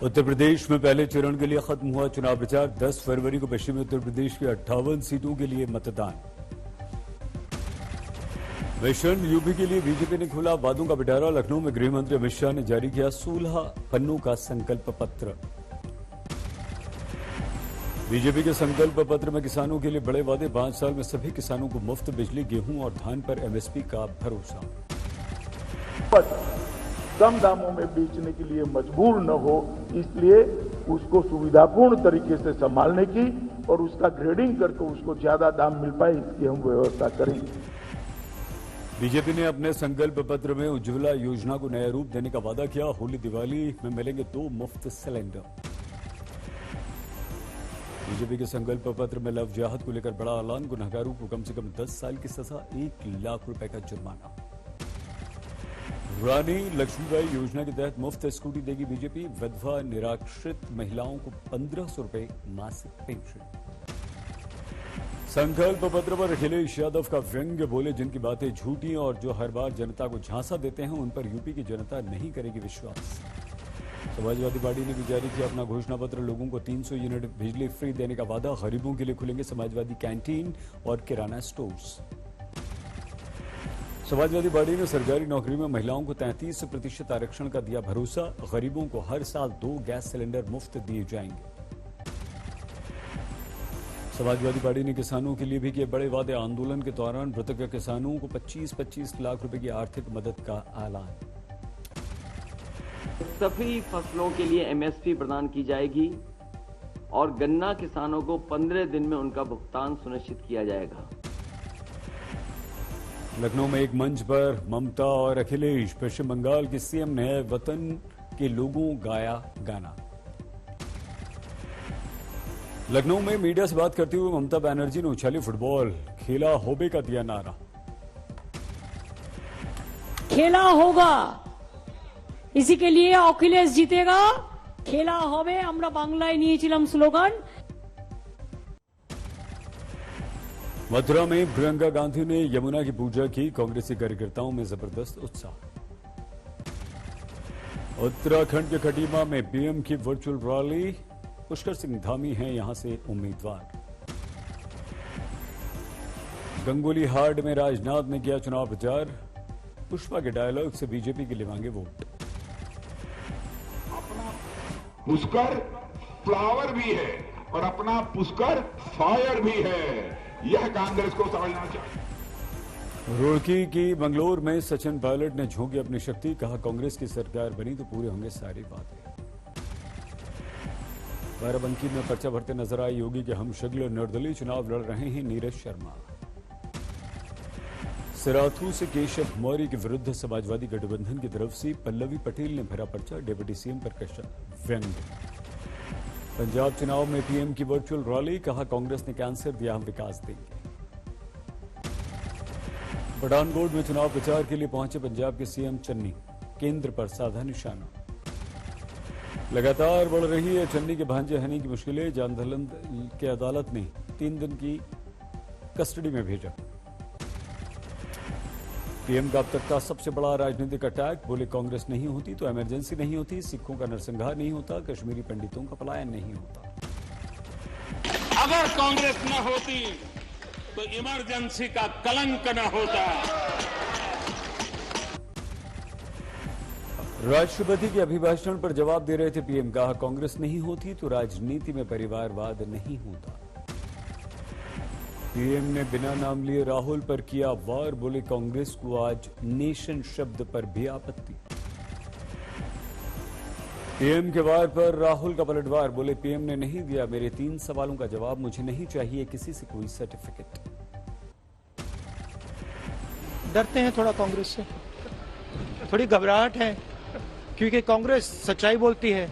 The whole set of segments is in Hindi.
उत्तर प्रदेश में पहले चरण के लिए खत्म हुआ चुनाव प्रचार। 10 फरवरी को पश्चिमी उत्तर प्रदेश की 58 सीटों के लिए मतदान। मिशन यूपी के लिए बीजेपी ने खोला वादों का पिटारा। लखनऊ में गृह मंत्री अमित शाह ने जारी किया 16 पन्नों का संकल्प पत्र। बीजेपी के संकल्प पत्र में किसानों के लिए बड़े वादे। 5 साल में सभी किसानों को मुफ्त बिजली, गेहूं और धान पर एमएसपी का भरोसा। कम दामों में बेचने के लिए मजबूर न हो, इसलिए उसको सुविधापूर्ण तरीके से संभालने की और उसका ग्रेडिंग करके उसको ज्यादा दाम मिल पाए, इसकी हम व्यवस्था करेंगे। बीजेपी ने अपने संकल्प पत्र में उज्ज्वला योजना को नया रूप देने का वादा किया। होली दिवाली में मिलेंगे 2 मुफ्त सिलेंडर। बीजेपी के संकल्प पत्र में लव जिहाद को लेकर बड़ा ऐलान। गुनहगारों को कम से कम 10 साल की सजा, 1 लाख रुपए का जुर्माना। रानी लक्ष्मीबाई योजना के तहत मुफ्त स्कूटी देगी बीजेपी। विधवा निराश्रित महिलाओं को 1500 रुपए मासिक पेंशन। संकल्प पत्र पर अखिलेश यादव का व्यंग्य बोले, जिनकी बातें झूठी और जो हर बार जनता को झांसा देते हैं, उन पर यूपी की जनता नहीं करेगी विश्वास। समाजवादी पार्टी ने भी जारी किया अपना घोषणा पत्र। लोगों को 300 यूनिट बिजली फ्री देने का वादा। गरीबों के लिए खुलेंगे समाजवादी कैंटीन और किराना स्टोर्स। समाजवादी पार्टी ने सरकारी नौकरी में महिलाओं को 33% आरक्षण का दिया भरोसा। गरीबों को हर साल 2 गैस सिलेंडर मुफ्त दिए जाएंगे। समाजवादी पार्टी ने किसानों के लिए भी किए बड़े वादे। आंदोलन के दौरान मृतक किसानों को 25-25 लाख रुपए की आर्थिक मदद का ऐलान। सभी फसलों के लिए एमएसपी प्रदान की जाएगी और गन्ना किसानों को 15 दिन में उनका भुगतान सुनिश्चित किया जाएगा। लखनऊ में एक मंच पर ममता और अखिलेश। पश्चिम बंगाल के सीएम ने वतन के लोगों गाया गाना। लखनऊ में मीडिया से बात करते हुए ममता बनर्जी ने उछाली फुटबॉल। खेला होबे का दिया नारा। खेला होगा, इसी के लिए अखिलेश जीतेगा। खेला होबे, আমরা বাংলায় নিয়েছিলাম স্লোগান। मथुरा में प्रियंका गांधी ने यमुना की पूजा की। कांग्रेसी कार्यकर्ताओं में जबरदस्त उत्साह। उत्तराखंड के खटीमा में पीएम की वर्चुअल रैली। पुष्कर सिंह धामी हैं यहां से उम्मीदवार। गंगोली हाट में राजनाथ ने किया चुनाव प्रचार। पुष्पा के डायलॉग से बीजेपी के लिए मांगे वोट। अपना पुष्कर फ्लावर भी है और अपना पुष्कर फायर भी है, यह कांग्रेस को समझना चाहिए। रुड़की की बंगलोर में सचिन पायलट ने झोंकी अपनी शक्ति। कहा कांग्रेस की सरकार बनी तो पूरे होंगे सारी बातें। बाराबंकी में पर्चा भरते नजर आए योगी के हमशक्ल निर्दलीय। चुनाव लड़ रहे हैं नीरज शर्मा। सिराथू से केशव मौर्य के विरुद्ध समाजवादी गठबंधन की तरफ से पल्लवी पटेल ने भरा पर्चा। डिप्टी सीएम पर कशा व्यंग्य। पंजाब चुनाव में पीएम की वर्चुअल रैली। कहा कांग्रेस ने कैंसर दिया, हम विकास देंगे। पठानकोट में चुनाव प्रचार के लिए पहुंचे पंजाब के सीएम चन्नी। केंद्र पर साधा निशाना। लगातार बढ़ रही है चन्नी के भांजे हनी की मुश्किलें। जानदहलन की अदालत ने 3 दिन की कस्टडी में भेजा। पीएम का अब तक का सबसे बड़ा राजनीतिक अटैक। बोले कांग्रेस नहीं होती तो इमरजेंसी नहीं होती, सिखों का नरसंहार नहीं होता, कश्मीरी पंडितों का पलायन नहीं होता। अगर कांग्रेस न होती तो इमरजेंसी का कलंक न होता। राष्ट्रपति के अभिभाषण पर जवाब दे रहे थे पीएम। कहा कांग्रेस नहीं होती तो राजनीति में परिवारवाद नहीं होता। पीएम ने बिना नाम लिए राहुल पर किया वार। बोले कांग्रेस को आज नेशन शब्द पर भी आपत्ति। पीएम के वार पर राहुल का पलटवार। बोले पीएम ने नहीं दिया मेरे 3 सवालों का जवाब, मुझे नहीं चाहिए किसी से कोई सर्टिफिकेट। डरते हैं थोड़ा कांग्रेस से, थोड़ी घबराहट है क्योंकि कांग्रेस सच्चाई बोलती है।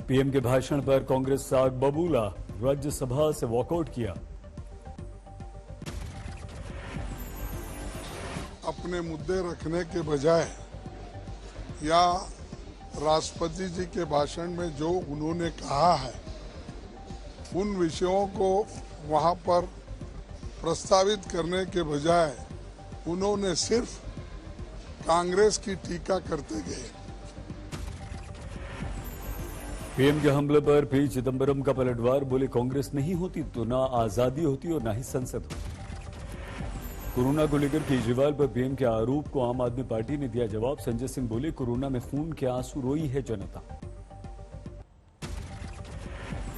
पीएम के भाषण पर कांग्रेस साग बबूला। राज्यसभा से वॉकआउट किया। अपने मुद्दे रखने के बजाय या राष्ट्रपति जी के भाषण में जो उन्होंने कहा है उन विषयों को वहां पर प्रस्तावित करने के बजाय उन्होंने सिर्फ कांग्रेस की टीका करते गए। पीएम के हमले पर पी चिदंबरम का पलटवार, बोले कांग्रेस नहीं होती तो ना आजादी होती और ना ही संसद होती। कोरोना को लेकर केजरीवाल पर पीएम के आरोप को आम आदमी पार्टी ने दिया जवाब। संजय सिंह बोले, कोरोना में खून के आंसू रोई है जनता।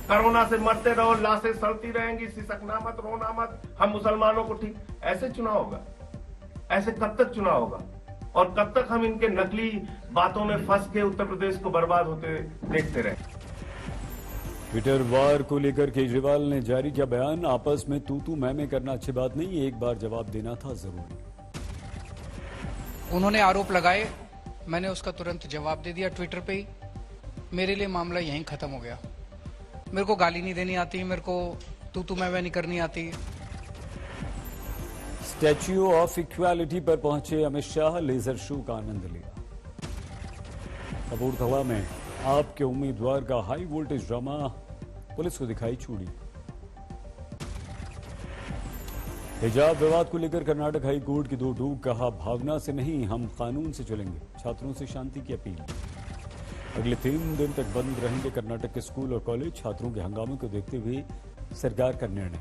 कोरोना से मरते रहो, लाशें सड़ती रहेंगी, सिसकना मत, रोना मत, हम मुसलमानों को ठीक, ऐसे चुनाव होगा? ऐसे कब तक चुनाव होगा? और कब तक हम इनके नकली बातों में फंस के उत्तर प्रदेश को बर्बाद होते देखते रहे? ट्विटर वार को लेकर केजरीवाल ने जारी किया बयान, आपस में तू मैं करना अच्छी बात नहीं, एक बार जवाब देना था जरूरी। उन्होंने आरोप लगाए, मैंने उसका तुरंत जवाब दे दिया ट्विटर पे ही। मेरे लिए मामला यहीं खत्म हो गया। मेरे को गाली नहीं देनी आती, मेरे को तू मैं नहीं करनी आती। स्टैच्यू ऑफ इक्वालिटी पर पहुंचे अमित शाह, लेजर शो का आनंद लिया। कपूरथला में आपके उम्मीदवार का हाई वोल्टेज ड्रामा, पुलिस को दिखाई चूड़ी। हिजाब विवाद को लेकर कर्नाटक हाई कोर्ट की दो टूक, कहा भावना से नहीं हम कानून से चलेंगे, छात्रों से शांति की अपील। अगले 3 दिन तक बंद रहेंगे कर्नाटक के स्कूल और कॉलेज, छात्रों के हंगामे को देखते हुए सरकार का निर्णय।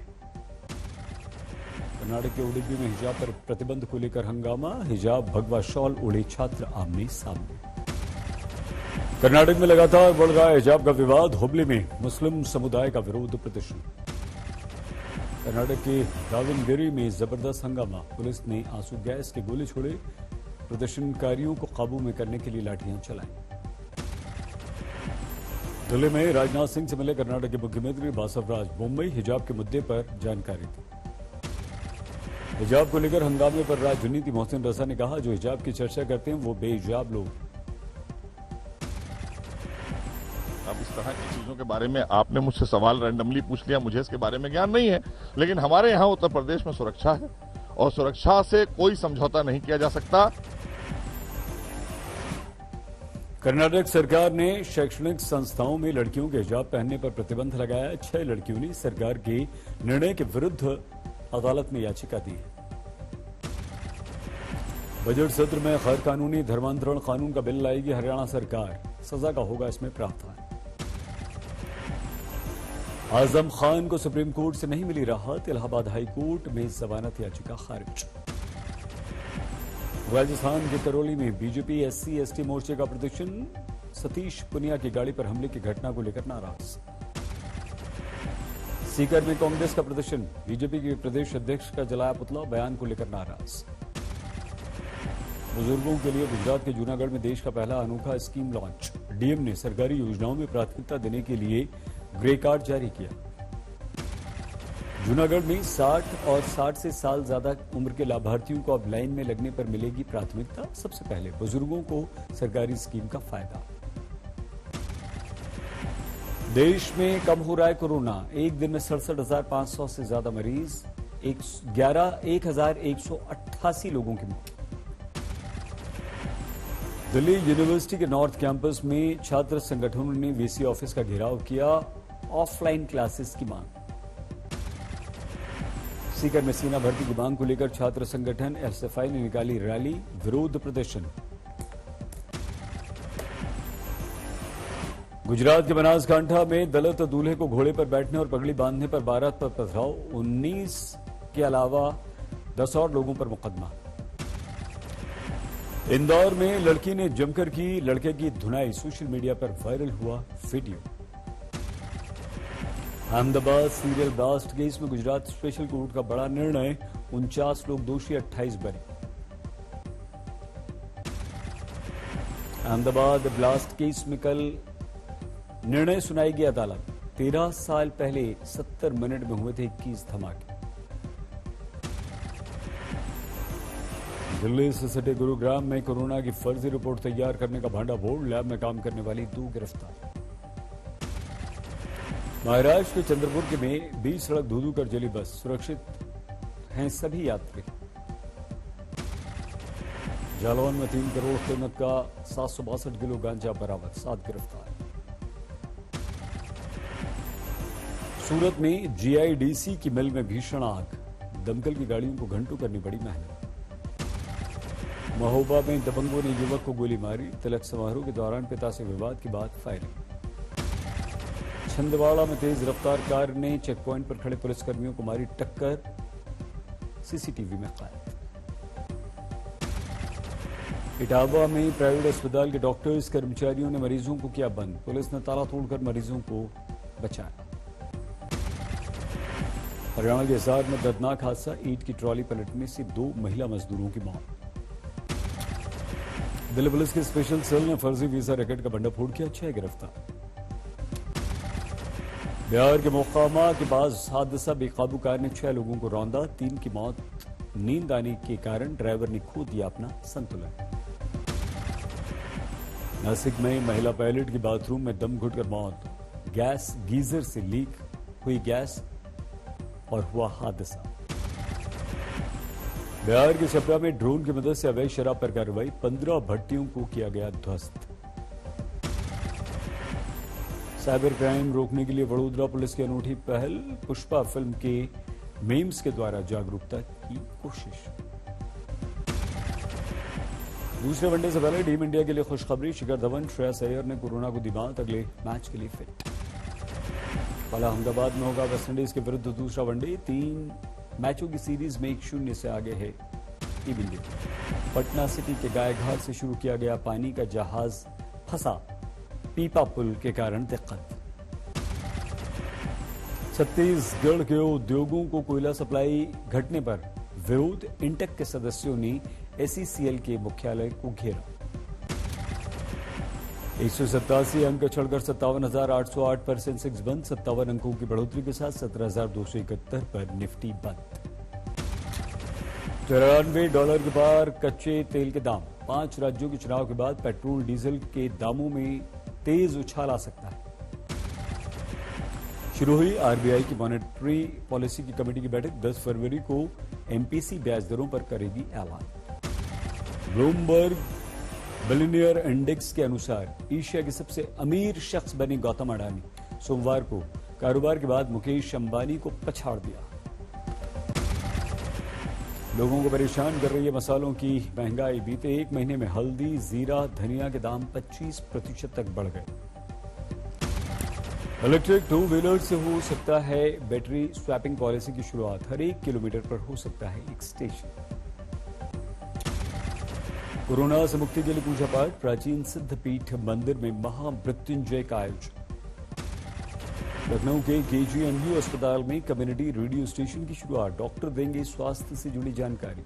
कर्नाटक के उडुपी में हिजाब पर प्रतिबंध को लेकर हंगामा, हिजाब भगवा शॉल ओढ़े छात्र आमने सामने। कर्नाटक में लगातार बढ़ रहा है हिजाब का विवाद, हुबली में मुस्लिम समुदाय का विरोध प्रदर्शन। कर्नाटक के दावनगिरी में जबरदस्त हंगामा, पुलिस ने आंसू गैस के गोले छोड़े, प्रदर्शनकारियों को काबू में करने के लिए लाठियां चलाई। दिल्ली में राजनाथ सिंह से मिले कर्नाटक के मुख्यमंत्री बासवराज बोम्मई, हिजाब के मुद्दे पर जानकारी दी। हिजाब को लेकर हंगामे पर राजनीति, मोहसिन रजा ने कहा जो हिजाब की चर्चा करते हैं वो बेहिजाब लोग। अब इस तरह की चीजों के बारे में आपने मुझसे सवाल रैंडमली पूछ लिया, मुझे इसके बारे में ज्ञान नहीं है, लेकिन हमारे यहाँ उत्तर प्रदेश में सुरक्षा है और सुरक्षा से कोई समझौता नहीं किया जा सकता। कर्नाटक सरकार ने शैक्षणिक संस्थाओं में लड़कियों के हिजाब पहनने पर प्रतिबंध लगाया। 6 लड़कियों ने सरकार के निर्णय के विरुद्ध अदालत में याचिका दी। बजट सत्र में गैर कानूनी धर्मांतरण कानून का बिल लाएगी हरियाणा सरकार, सजा का होगा इसमें प्रावधान। आजम खान को सुप्रीम कोर्ट से नहीं मिली राहत, इलाहाबाद हाई कोर्ट में जमानत याचिका खारिज। राजस्थान के करौली में बीजेपी SC/ST मोर्चे का प्रदर्शन, सतीश पुनिया की गाड़ी पर हमले की घटना को लेकर नाराज। सीकर में कांग्रेस का प्रदर्शन, बीजेपी के प्रदेश अध्यक्ष का जलाया पुतला, बयान को लेकर नाराज। बुजुर्गों के लिए गुजरात के जूनागढ़ में देश का पहला अनोखा स्कीम लॉन्च, डीएम ने सरकारी योजनाओं में प्राथमिकता देने के लिए ग्रे कार्ड जारी किया। जूनागढ़ में 60 और 60 से साल ज्यादा उम्र के लाभार्थियों को अब लाइन में लगने पर मिलेगी प्राथमिकता, सबसे पहले बुजुर्गों को सरकारी स्कीम का फायदा। देश में कम हो रहा है कोरोना, एक दिन में 67,500 से ज्यादा मरीज, 1,188 लोगों की मौत। दिल्ली यूनिवर्सिटी के नॉर्थ कैंपस में छात्र संगठनों ने वीसी ऑफिस का घेराव किया, ऑफलाइन क्लासेस की मांग। सीकर में सेना भर्ती की मांग को लेकर छात्र संगठन एसएफआई ने निकाली रैली, विरोध प्रदर्शन। गुजरात के बनासकांठा में दलित दूल्हे को घोड़े पर बैठने और पगड़ी बांधने पर बारात पर पथराव, 19 के अलावा 10 और लोगों पर मुकदमा। इंदौर में लड़की ने जमकर की लड़के की धुनाई, सोशल मीडिया पर वायरल हुआ video. Ahmedabad serial blast case में गुजरात स्पेशल कोर्ट का बड़ा निर्णय, 49 लोग दोषी, 28 बरी। अहमदाबाद ब्लास्ट केस में कल निर्णय सुनाएगी अदालत, 13 साल पहले 70 मिनट में हुए थे 21 धमाके। दिल्ली से सटे गुरुग्राम में कोरोना की फर्जी रिपोर्ट तैयार करने का भांडा बोर्ड, लैब में काम करने वाली 2 गिरफ्तार। महाराष्ट्र के चंद्रपुर के में 20 सड़क धू कर जली बस, सुरक्षित हैं सभी यात्री। जालौन में 3 करोड़ कीमत का 762 किलो गांजा बरामद, 7 गिरफ्तार। सूरत में जीआईडीसी की मिल में भीषण आग, दमकल की गाड़ियों को घंटों करनी पड़ी मेहनत। महोबा में दबंगों ने युवक को गोली मारी। तिलक समारोह के दौरान पिता से विवाद के बाद फायरिंग। छिंदवाड़ा में तेज रफ्तार कार ने चेक पॉइंट पर खड़े पुलिसकर्मियों को मारी टक्कर, सीसीटीवी में कैद। इटावा में प्राइवेट अस्पताल के डॉक्टर्स कर्मचारियों ने मरीजों को किया बंद। पुलिस ने ताला तोड़कर मरीजों को बचाया। हरियाणा के हिसार में दर्दनाक हादसा, ईंट की ट्रॉली पलटने से 2 महिला मजदूरों की मौत। दिल्ली पुलिस के स्पेशल सेल ने फर्जी वीजा रैकेट का भंडाफोड़ किया, 6 गिरफ्तार। बिहार के मोकामा के पास हादसा, बेकाबू कार ने 6 लोगों को रौंदा, 3 की मौत। नींद आने के कारण ड्राइवर ने खो दिया अपना संतुलन। नासिक में महिला पायलट की बाथरूम में दम घुटकर मौत। गैस गीजर से लीक हुई गैस और हुआ हादसा। बिहार के छपरा में ड्रोन की मदद से अवैध शराब पर कार्रवाई, 15 भट्टियों को किया गया ध्वस्त। साइबर क्राइम रोकने के लिए वडोदरा पुलिस की अनूठी पहल, पुष्पा फिल्म के मीम्स के द्वारा जागरूकता की कोशिश। दूसरे वनडे से पहले टीम इंडिया के लिए खुशखबरी, शिखर धवन, श्रेयस अय्यर ने कोरोना को दी मात, अगले मैच के लिए फिट। कल अहमदाबाद में होगा वेस्टइंडीज के विरुद्ध दूसरा वनडे, 3 मैचों की सीरीज में 1-0 से आगे है टीम इंडिया। पटना सिटी के गायघाट से शुरू किया गया पानी का जहाज फंसा, पीपा पुल के कारण दिक्कत। छत्तीसगढ़ के उद्योगों को कोयला सप्लाई घटने पर विरोध, इंटेक के सदस्यों ने एसईसीएल के मुख्यालय को घेरा। 187 अंक चढ़कर 57,808 पर सेंसेक्स बंद, 57 अंकों की बढ़ोतरी के साथ 17,271 पर निफ्टी बंद। $93 के पार कच्चे तेल के दाम, 5 राज्यों के चुनाव के बाद पेट्रोल डीजल के दामों में तेज उछाल आ सकता है। शुरू हुई आरबीआई की मॉनेटरी पॉलिसी की कमेटी की बैठक, 10 फरवरी को एमपीसी ब्याज दरों पर करेगी ऐलान। ब्लूमबर्ग बिलियनियर इंडेक्स के अनुसार एशिया के सबसे अमीर शख्स बने गौतम अडानी, सोमवार को कारोबार के बाद मुकेश अंबानी को पछाड़ दिया। लोगों को परेशान कर रही है मसालों की महंगाई, बीते 1 महीने में हल्दी, जीरा, धनिया के दाम 25% तक बढ़ गए। इलेक्ट्रिक 2 व्हीलर से हो सकता है बैटरी स्वैपिंग पॉलिसी की शुरुआत, हर 1 किलोमीटर पर हो सकता है एक स्टेशन। कोरोना से मुक्ति के लिए पूजा पाठ, प्राचीन सिद्धपीठ मंदिर में महामृत्युंजय का आयोजन। लखनऊ के केजीएमयू अस्पताल में कम्युनिटी रेडियो स्टेशन की शुरुआत, डॉक्टर देंगे स्वास्थ्य से जुड़ी जानकारी।